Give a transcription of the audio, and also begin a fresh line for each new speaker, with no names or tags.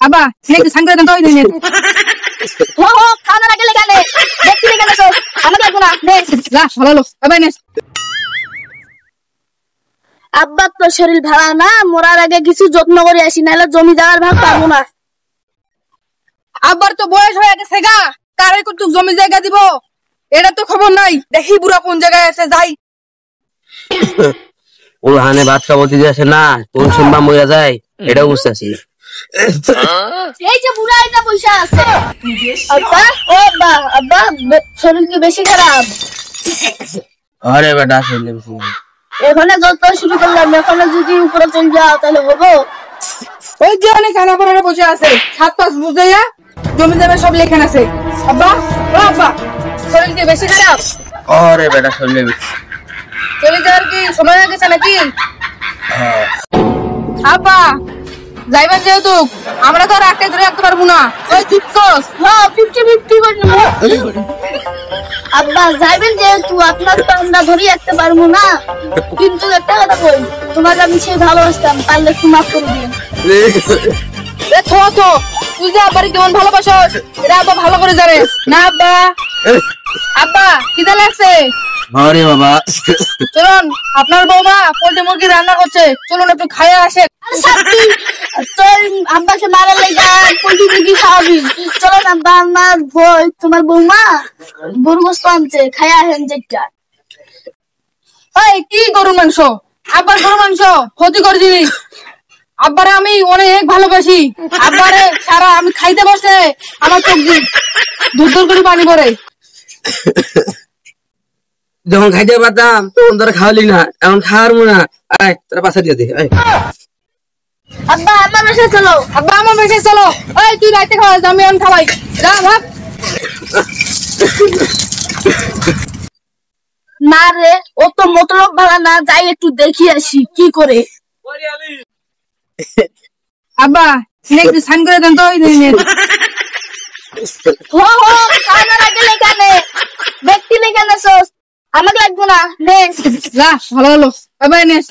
আব্বা একটু সাইন করে দেন তো ওই দিনে
হো হো খাওয়ানোর আগে লেখা নে দেখতে লেখা নেছো আমাকে লাগবো না নে
যা ভালো বাই নেস।
আব্বা তো শরীর ভালো না মরার আগে কিছু যত্ন করে আসি নাহলে জমি জায়গার ভাগ পাবো না।
আব্বার তো বয়স হয়ে গেছে গা কারে কত জমি জায়গা দিব এটা তো খবর নাই দেখি বুড়া কোন জায়গায় আছে যাই।
ও হানে ভাত খাবতি যাচ্ছে না কোন শুনবা মইরা যায় এটা বুঝতেছি না।
এই যে বুড়া এটা পয়সা আছে আব্বা ও আব্বা আব্বা শরীর কি বেশি খারাপ?
আরে বেটা শুনলে
এখানে যত শুরু করলাম এখানে যদি উপরে চলে যাও তাহলে হবো?
ওই যে অনেক খানা পড়ানো বসে আছে 7-5 বুঝাইয়া জমি জায়গা সব লেখান আছে। আব্বা ও আব্বা শরীর কি বেশি খারাপ?
আরে বেটা শুনলে
চলে যাওয়ার কি সময় হয়ে গেছে নাকি? আব্বা যাইবেন যেহেতু আমরা তো আর একটা ধরে রাখতে পারবো না ওই চিপকস
হ্যাঁ 50-50 করে নেবো। আব্বা যাইবেন যেহেতু আপনার তো আমরা ধরে রাখতে পারবো না কিন্তু একটা কথা কই তোমাকে আমি সেই ভালোবাসতাম পারলে একটু মাফ করে দিন।
এ থো তুই যে আব্বারে কেমন ভালোবাসস এটা আব্বা ভালো করে জানে না। আব্বা আব্বা খিদে লাগছে
আরে বাবা
চলুন আপনার বৌমা পোল্ট্রি মুরগি রান্না করছে চলুন একটু খাইয়ে আসে।
তোর আব্বাকে মারার লেগে পোল্ট্রি মুরগি খাওয়াবি চলো না আব্বা আমার তোমার বৌমা গরু গোস্ত আনছে খাইয়া আসেন যেটা।
এই কি গরুর মাংস? আব্বার গরুর মাংস ক্ষতিকর জিনিস। আব্বারে আমি অনেক ভালোবাসি আব্বারে সারা আমি খাইতে বসে আমার চোখ দিয়ে দূর করে পানি পড়ে।
যখন খাইতে পারতাম তখন তোরা খাওয়ালি না এখন খাওয়ার না আয় তোরা পাশা দিয়ে দে
আব্বা আমার বাসায় চলো
আব্বা আমার বাসায় চলো। এই তুই রাইতে খাওয়াস আমি এখন খাওয়াই যা ভাব।
না রে ও তো মতলব ভালো না যাই একটু দেখি আসি কি করে।
আব্বা একটু সাইন করে দেন তো ওই দিনে
হো হো খাওয়ানোর আগে লেখা নে দেখতে লেখা নেছো আমাকে লাগবো না নে
যা ভালো বাই নেস।